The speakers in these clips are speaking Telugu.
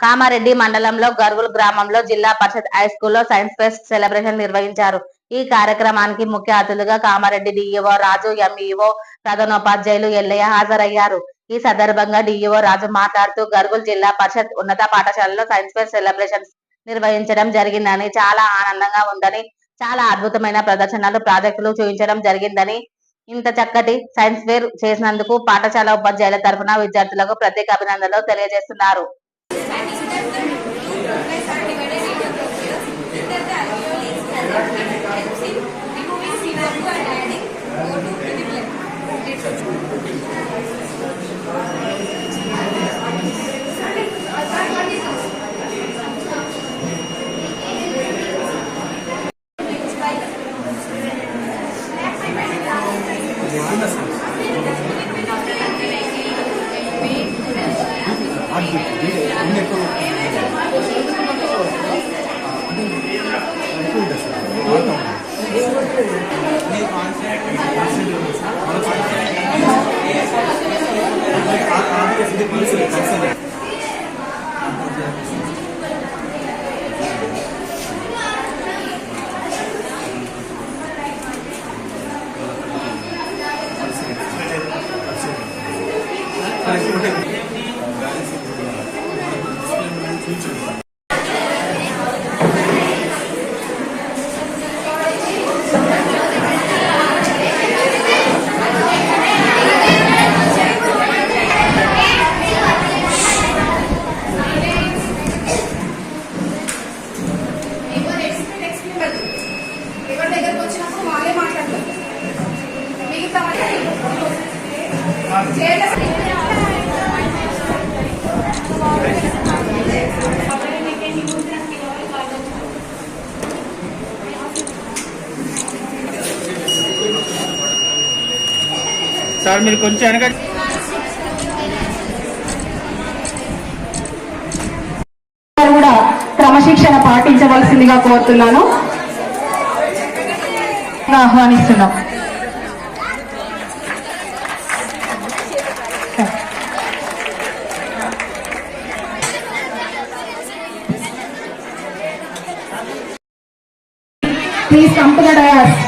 కామారెడ్డి మండలంలో గర్గుల్ గ్రామంలో జిల్లా పరిషత్ హై స్కూల్లో సైన్స్ ఫెస్ట్ సెలబ్రేషన్ నిర్వహించారు. ఈ కార్యక్రమానికి ముఖ్య అతిథులుగా కామారెడ్డి డిఈఓ రాజు, ఎంఈఓ, ప్రధానోపాధ్యాయులు ఎల్లయ్య హాజరయ్యారు. ఈ సందర్భంగా డిఈఓ రాజు మాట్లాడుతూ గర్గుల్ జిల్లా పరిషత్ ఉన్నత పాఠశాలలో సైన్స్ ఫెస్ట్ సెలబ్రేషన్స్ నిర్వహించడం జరిగిందని, చాలా ఆనందంగా ఉందని, చాలా అద్భుతమైన ప్రదర్శనలు, ప్రాజెక్టులు చూపించడం జరిగిందని, ఇంత చక్కటి సైన్స్ ఫేర్ చేసినందుకు పాఠశాల ఉపాధ్యాయుల తరఫున విద్యార్థులకు ప్రత్యేక అభినందనలు తెలియజేస్తున్నారు. సార్ మీరు కొంచెం వెనక కూడా క్రమశిక్షణ పాటించవలసిందిగా కోరుతున్నాను, ఆహ్వానిస్తున్నాం. Please come to the dais.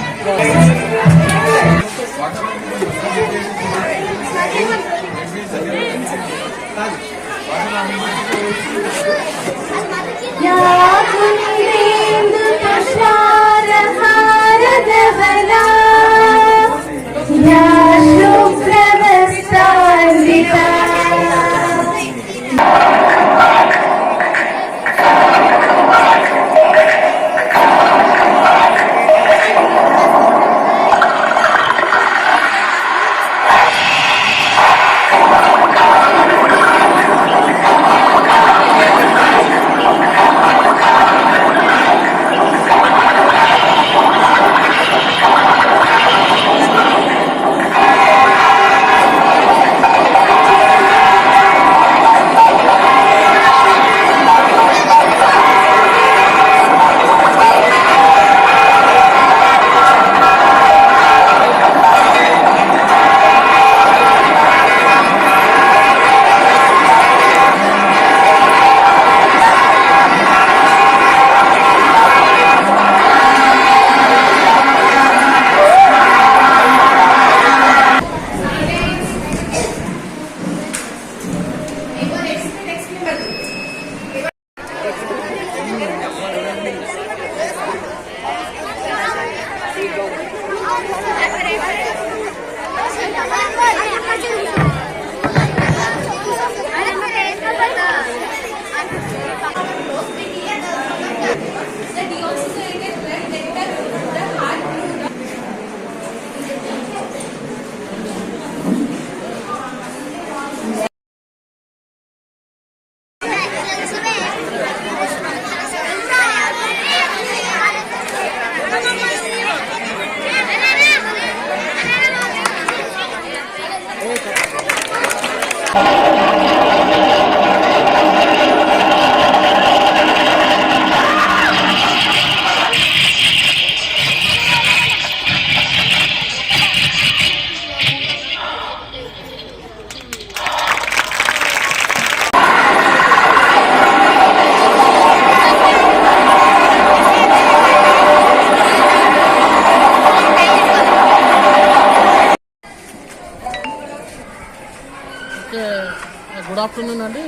Good afternoon అండి.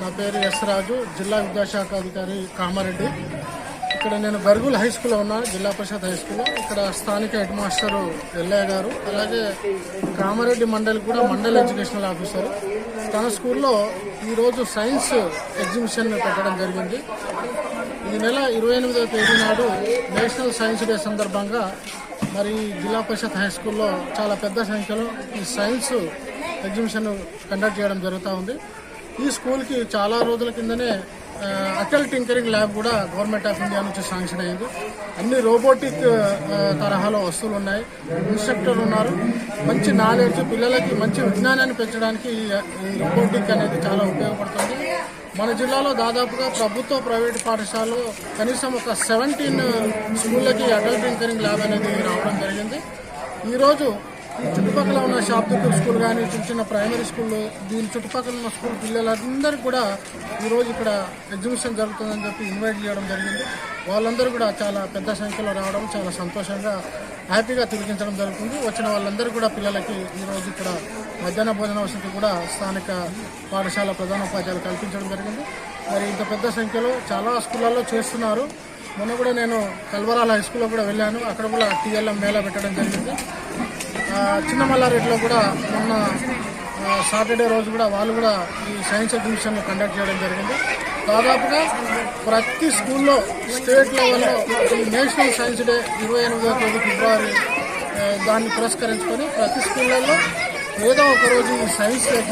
నా పేరు ఎస్ రాజు, జిల్లా విద్యాశాఖ అధికారి కామారెడ్డి. ఇక్కడ నేను గర్గుల్ హై స్కూల్లో ఉన్నా, జిల్లా పరిషత్ హై స్కూల్లో. ఇక్కడ స్థానిక హెడ్ మాస్టరు ఎల్లయ్య గారు, అలాగే కామారెడ్డి మండలి కూడా మండల్ ఎడ్యుకేషనల్ ఆఫీసరు. తన స్కూల్లో ఈరోజు సైన్స్ ఎగ్జిబిషన్ పెట్టడం జరిగింది. ఈ నెల 28వ తేదీ నాడు నేషనల్ సైన్స్ డే సందర్భంగా మరి జిల్లా పరిషత్ హై స్కూల్లో చాలా పెద్ద సంఖ్యలో ఈ సైన్స్ ఎగ్జిబిషన్ కండక్ట్ చేయడం జరుగుతూ ఉంది. ఈ స్కూల్కి చాలా రోజుల కిందనే అటల్ టింకరింగ్ ల్యాబ్ కూడా గవర్నమెంట్ ఆఫ్ ఇండియా నుంచి శాంక్షన్ అయింది. అన్ని రోబోటిక్ తరహాలో వస్తువులు ఉన్నాయి, ఇన్స్ట్రక్టర్ ఉన్నారు. మంచి నాలెడ్జ్, పిల్లలకి మంచి విజ్ఞానాన్ని పెంచడానికి ఈ రోబోటిక్ అనేది చాలా ఉపయోగపడుతుంది. మన జిల్లాలో దాదాపుగా ప్రభుత్వ ప్రైవేటు పాఠశాలలో కనీసం ఒక 17 స్కూళ్ళకి అటల్ టింకరింగ్ ల్యాబ్ అనేది రావడం జరిగింది. ఈరోజు ఈ చుట్టుపక్కల ఉన్న షాప్దుర్గం స్కూల్ కానీ, చిన్న చిన్న ప్రైమరీ స్కూళ్ళు, దీని చుట్టుపక్కల ఉన్న స్కూల్ పిల్లలందరికీ కూడా ఈరోజు ఇక్కడ ఎగ్జిబిషన్ జరుగుతుందని చెప్పి ఇన్వైట్ చేయడం జరిగింది. వాళ్ళందరూ కూడా చాలా పెద్ద సంఖ్యలో రావడం, చాలా సంతోషంగా హ్యాపీగా తిరిగించడం జరుగుతుంది. వచ్చిన వాళ్ళందరూ కూడా పిల్లలకి ఈరోజు ఇక్కడ మధ్యాహ్న భోజన వసతి కూడా స్థానిక పాఠశాల ప్రధానోపాధ్యాయులు కల్పించడం జరిగింది. మరి ఇంత పెద్ద సంఖ్యలో చాలా స్కూళ్ళల్లో చేస్తున్నారు. మొన్న కూడా నేను కల్వరాల హై స్కూల్లో కూడా వెళ్ళాను, అక్కడ కూడా టీఎల్ఎం మేళా పెట్టడం జరిగింది. చిన్న మల్లారెడ్డిలో కూడా మొన్న సాటర్డే రోజు కూడా వాళ్ళు కూడా ఈ సైన్స్ ఎగ్జిబిషన్ కండక్ట్ చేయడం జరిగింది. దాదాపుగా ప్రతి స్కూల్లో స్టేట్ లెవెల్లో ఈ నేషనల్ సైన్స్ డే 28వ తేదీ ఫిబ్రవరి దాన్ని పురస్కరించుకొని ప్రతి స్కూళ్ళల్లో ఏదో ఒక రోజు ఈ సైన్స్